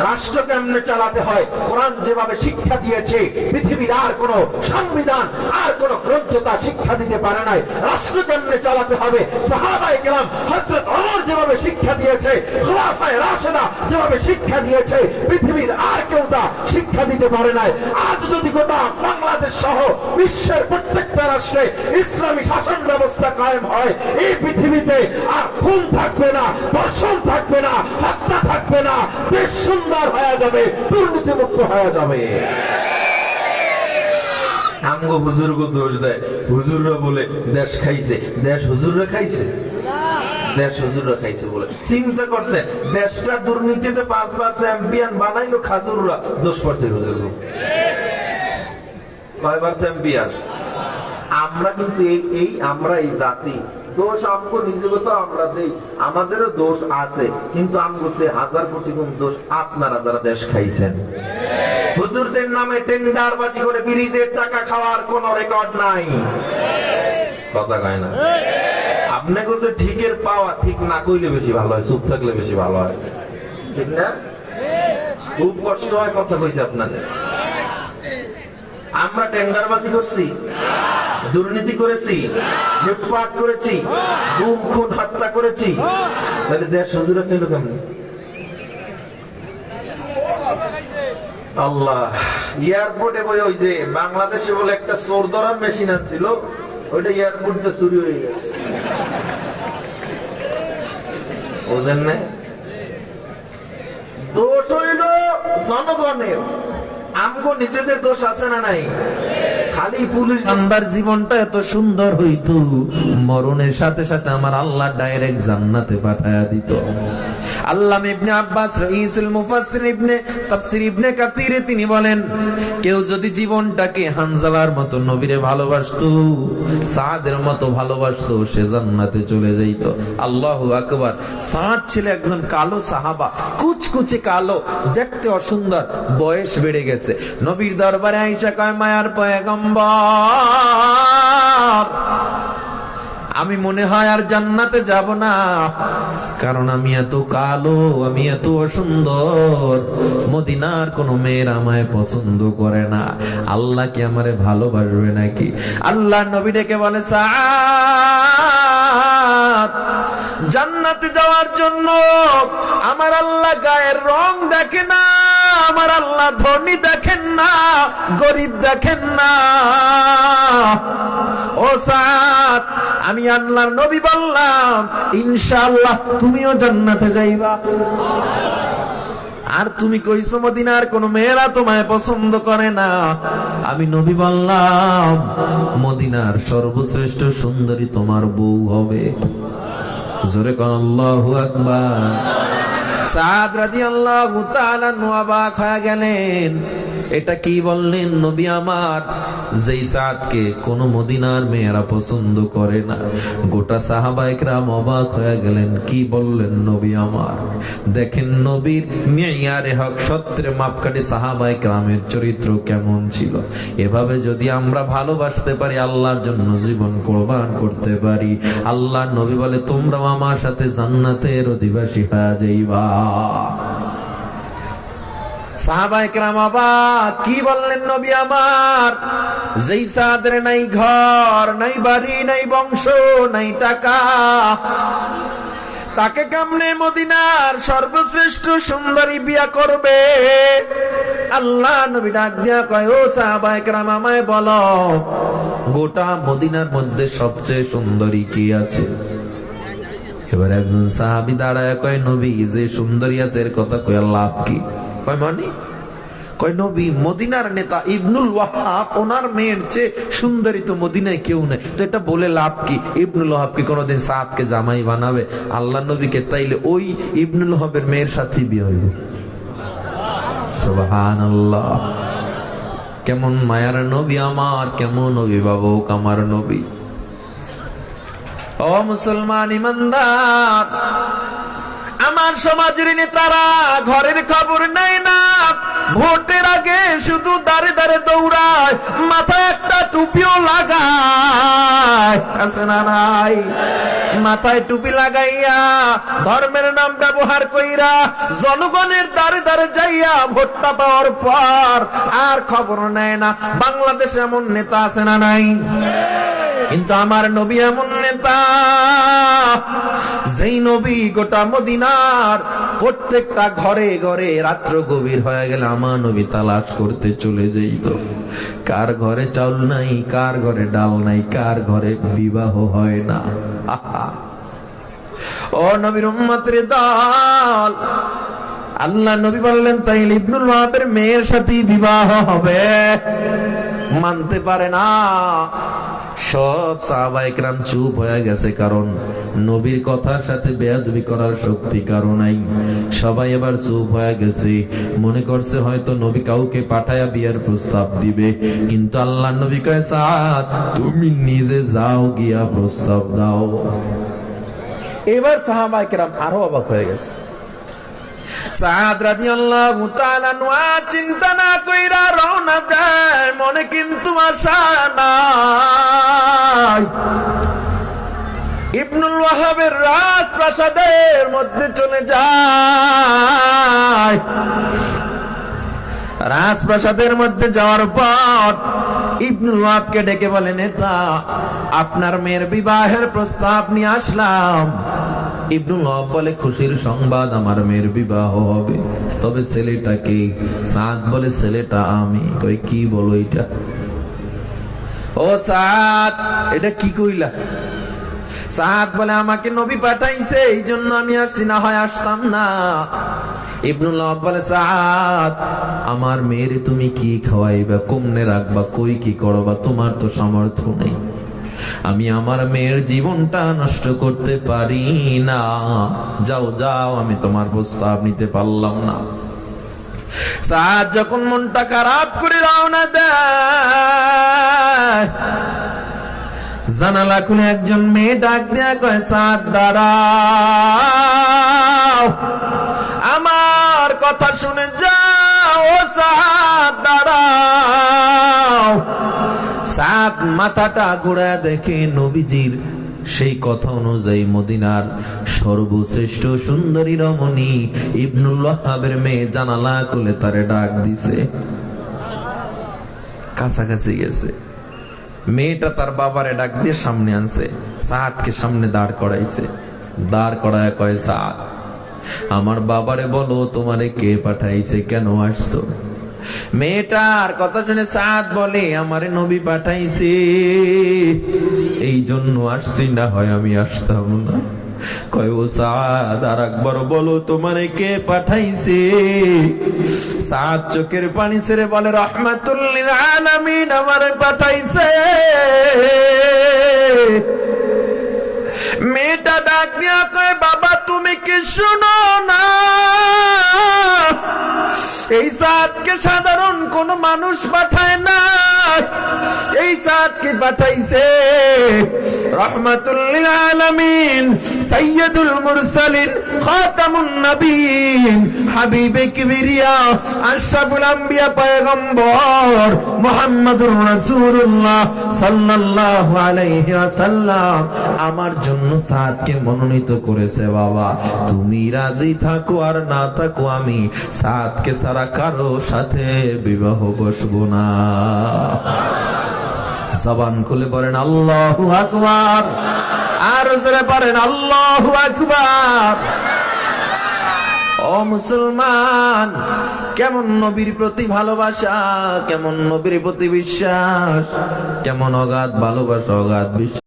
রাষ্ট্র কেমনে চালাতে হয় কোরআন যেভাবে শিক্ষা দিয়েছে, পৃথিবীর আর কোন সংবিধান আর কোন গ্রন্থ তা শিক্ষা দিতে পারে নাই। রাষ্ট্র কেমনে চালাতে হবে সাহাবায়ে কেরাম হযরত ওমর যেভাবে শিক্ষা দিয়েছে, খুলাফায়ে রাশিদা যেভাবে শিক্ষা দিয়েছে, পৃথিবীর আর কেউ তা শিক্ষা দিতে পারে নাই। আজ যদি গোটা বাংলাদেশ সহ বিশ্বের প্রত্যেকটা রাষ্ট্রে ইসলামী শাসন ব্যবস্থা কায়েম হয়, এই পৃথিবীতে আর খুন থাকবে না, ধর্ষণ থাকবে না, হত্যা থাকবে না, দেশ সুন্দর হয়ে যাবে, দুর্নীতিমুক্ত হয়ে যাবে। আমগো হুজুর গো দোষ দেয়, হুজুররা বলে দেশ খাইছে, দেশ হুজুররা খাইছে, দেশ হুজুররা খাইছে বলে চিন্তা করছে। দেশটা দুর্নীতিতে 5 বার চ্যাম্পিয়ন বানাইলো খাজুররা, দোষ পড়ছে হুজুর গো। কয়বার চ্যাম্পিয়ন? আমরা কিন্তু আমরা এই জাতি, দোষ আমগো নিজেগত আমরা দেই, আমাদেরও দোষ আছে, কিন্তু আমগো সে 1000 কোটি গুণ দোষ আপনারা যারা দেশ খাইছেন। হুজুরদের নামে টেন্ডারবাজি করে ব্রিজের টাকা খাওয়ার কোন রেকর্ড নাই, কথা কয় না। আপনাকে যে ঠিকের পাওয়া, ঠিক না কইলে বেশি ভালো হয়, চুপ থাকলে বেশি ভালো হয়, ঠিক না? খুব কষ্ট হয় কথা কইতে আপনাদের। আমরা টেন্ডারবাজি করছি, দুর্নীতি করেছি, লুটপাট করেছি, গুম খুন হত্যা করেছি, তাহলে দেশ হুজুরা পেল কেমন? আল্লাহ। এয়ারপোর্টে ওই যে বাংলাদেশে বলে একটা চোর ধরার মেশিন ছিল, ওইটা এয়ারপোর্টে চুরি হয়ে গেছে, বুঝেন না? দোষ হইল জনগণের, আমগো নিজেদের দোষ আছে না নাই? খালি পুলিশ বান্দার জীবনটা এত সুন্দর হইতো, মরণের সাথে সাথে আমার আল্লাহ ডাইরেক্ট জান্নাতে পাঠায়া দিত। আল্লামা ইবনে আব্বাস রাইসুল মুফাসসির ইবনে তাফসীর ইবনে কাসিরে তিনি বলেন, কেউ যদি জীবনটাকে হানজালার মতো নবীরে ভালোবাসতো, সাদের মতো ভালোবাসতো, সে জান্নাতে চলে যাইত। আল্লাহু আকবার। সাদ ছিল একজন কালো সাহাবা, কুচকুচে কালো, দেখতে অসুন্দর, বয়স বেড়ে গেছে। নবীর দরবারে আয়েশা কয়, মায়ার পয়গম্বর, আমি মনে হয় আর জান্নাতে যাব না, কারণ আমি এত কালো, আমি এত অসুন্দর, মদিনার কোন মেয়ের আমায় পছন্দ করে না, আল্লাহ কি আমারে ভালোবাসবে নাকি? আল্লাহ নবী ডেকে বলে, সাদ, জান্নাতে যাওয়ার জন্য আমার আল্লাহ গায়ের রং দেখে না, আমার আল্লাহ ধনী দেখেন না, গরিব দেখেন না। ও সাদ, আমি আল্লাহর নবী বললাম, ইনশাআল্লাহ তুমিও জান্নাতে যাইবা। আর তুমি কইছো মদিনার কোন মেয়েরা তোমায় পছন্দ করে না, আমি নবী বললাম মদিনার সর্বশ্রেষ্ঠ সুন্দরী তোমার বউ হবে। জোরে কোন আল্লাহু আকবার। সাদ রাদিয়াল্লাহু তাআলা অবাক হয়ে গেলেন, এটা কি বললেন নবী আমার, যেই সাদকে কোন মদিনার মেয়েরা পছন্দ করে না। গোটা সাহাবায়ে কেরাম অবাক হয়ে গেলেন, কি বললেন নবী আমার। দেখেন নবীর মিয়ারে হক, সত্যের মাপকাঠি সাহাবায়ে কেরামের চরিত্র কেমন ছিল। এভাবে যদি আমরা ভালোবাসতে পারি, আল্লাহর জন্য জীবন কোরবান করতে পারি, আল্লাহর নবী বলে তোমরাও আমার সাথে জান্নাতের অধিবাসী হয়ে যাইবা। সাহাবায়ে কেরাম অবাক, কি বললেন নবী আমার, যেই সাদের নাই ঘর, নাই বাড়ি, নাই বংশ, নাই টাকা, তাকে কেমনে মদিনার সর্বশ্রেষ্ঠ সুন্দরী বিয়া করবে? আল্লাহ নবী ডাক দিয়া কয়, ও সাহাবায়ে কেরাম আমায় বলো, গোটা মদিনার মধ্যে সবচেয়ে সুন্দরী কি আছে? এবার একজন সাহাবী দাঁড়ায় কয়, নবী যে সুন্দরী আছে এর কথা কয় লাভ কি? কয় মানে? কয় নবী মদিনার নেতা ইবনুল ওয়াহাব, ওনার মেয়ের চেয়ে সুন্দরী তো মদিনায় কেউ নেই, তো এটা বলে লাভ কি? ইবনুল ওয়াহাব কি কোনোদিন সাদকে জামাই বানাবে? আল্লাহ নবীকে তাইলে ওই ইবনুল ওয়াহাবের মেয়ের সাথে বিয়ে হইব। সুবহানাল্লাহ। কেমন মায়ার নবী আমার, কেমন অভিভাবক আমার নবী। ও মুসলমান ইমানদার, আমার সমাজের নেতারা ঘরের খবর নেয় না, ভোটের আগে শুধু দাঁড়ে দাঁড়ে দৌড়ায়, মাথায় একটা টুপিও লাগায়, নাই? আছে না নাই? মাথায় টুপি লাগাইয়া ধর্মের নাম ব্যবহার কইরা জনগণের দ্বারে দ্বারে যাইয়া ভোটটা পাওয়ার পর আর খবর নেয় না। বাংলাদেশে এমন নেতা আছে না নাই? কিন্তু আমার নবী এমন নেতা, যেই নবী গোটা মদিনার প্রত্যেকটা ঘরে ঘরে রাত্র গভীর হয়ে গেলে আমার নবী তালাশ করতে চলে যেত। কার ঘরে চাউল নাই, কার ঘরে ডাল নাই, কার ঘরে বিবাহ হয় না। ও নবীর উম্মতের দল, আল্লাহ নবী বললেন তাইলে ইবনুল ওয়াহাবের মেয়ের সাথে বিবাহ হবে। মানতে পারে না। সব সাহাবায়ে কেরাম চুপ হয়ে গেছে, কারণ নবীর কথার সাথে বেয়াদবি করার শক্তি কারো নাই। সবাই এবার চুপ হয়ে গেছে, মনে করছে হয়তো নবী কাউকে পাঠায়া বিয়ার প্রস্তাব দিবে। কিন্তু আল্লাহ নবী কয়, সাদ তুমি নিজে যাও, গিয়া প্রস্তাব দাও। এবার সাহাবায়ে কেরাম আরো অবাক হয়ে গেছে। সাদ রাদিয়াল্লাহু তাআলা চিন্তা না কইরা রওনা দেয়, মনে কিন্তু আশা নাই। ইবনুল ওয়াহাবের রাজপ্রাসাদের মধ্যে চলে যায়। রাজপ্রাসাদের মধ্যে যাওয়ার পর ইবনুল ওয়াহাবকে ডেকে বলে, নেতা আপনার মেয়ের বিবাহের প্রস্তাব নিয়ে আসলাম। ইবনুল ওয়াহাব বলে, খুশির সংবাদ, আমার মেয়ের বিবাহ হবে, তবে ছেলেটা কে? সাদ বলে, ছেলেটা আমি। কই কি বলো এটা? ও সাদ, এটা কি কইলা? সাদ বলে, আমাকে নবী পাঠাইছে, এই জন্য আমি আসছি, না হয় আসতাম না। ইবনুল ওয়াহাব বলে, সাদ আমার মেয়ের তুমি কি খাওয়াইবা, কমনে রাখবা, কই কি করবা, তোমার তো সামর্থ্য নেই। আমি আমার মেয়ের জীবনটা নষ্ট করতে পারি না। যাও যাও, আমি তোমার প্রস্তাব নিতে পারলাম না। সাদ যখন মনটা খারাপ করে রওনা দেয়, জানালা খুলে একজন মেয়ে ডাক দেয়া কয়, সাদ দাঁড়াও, আমার কথা শুনে যাও। ও সাদ দাঁড়াও। সাদ মাথাটা ঘুরে দেখে নবীজির সেই কথা অনুযায়ী মদিনার সর্বশ্রেষ্ঠ সুন্দরী রমণী ইবনুল ওয়াহাবের মেয়ে জানালা খুলে তারে ডাক দিছে। কাছাকাছি গেছে, মেয়েটা তার বাবারে ডাক দিয়ে সামনে আনছে, সাদকে সামনে দাঁড় করাইছে। দাঁড় করায় কয়, সাদ আমার বাবারে বলো তোমারে কে পাঠাইছে, কেন আসছো? মেয়েটার কথা শুনে সাদ বলে, আমারে নবী পাঠাইছে, এই জন্য আসছি, না হয় আমি আসতাম না। কয়, ও সাদ আর একবার বলো তোমারে কে পাঠাইছে? সাদ চোখের পানি ছেড়ে বলে, রাহমাতুল লিল আলামিন আমারে পাঠাইছে। মেয়েটা ডাক দিয়া কয়, বাবা তুমি কি শুনো না? এই সাদকে সাধারণ কোন মানুষ পাঠায় না, এই সাদকে পাঠাইছে রাহমাতুল লিল আলামিন, সাইয়্যিদুল মুরসালিন, খাতামুন নবিয়্যিন, হাবিবে কিবরিয়া, আশরাফুল আম্বিয়া, পয়গম্বর মুহাম্মদুর রাসূলুল্লাহ সাল্লাল্লাহু আলাইহি ওয়াসাল্লাম আমার জন্য সাদকে মনোনীত করেছে। বাবা তুমি রাজি থাকো আর না থাকো, আমি সাদকে সারা কারো সাথে বিবাহ বসবো না। জবান খুলে পড়েন আল্লাহু আকবার, আর জোরে পড়েন আল্লাহু আকবার। ও মুসলমান, কেমন নবীর প্রতি ভালোবাসা, কেমন নবীর প্রতি বিশ্বাস, কেমন অগাধ ভালোবাসা, অগাধ বিশ্বাস।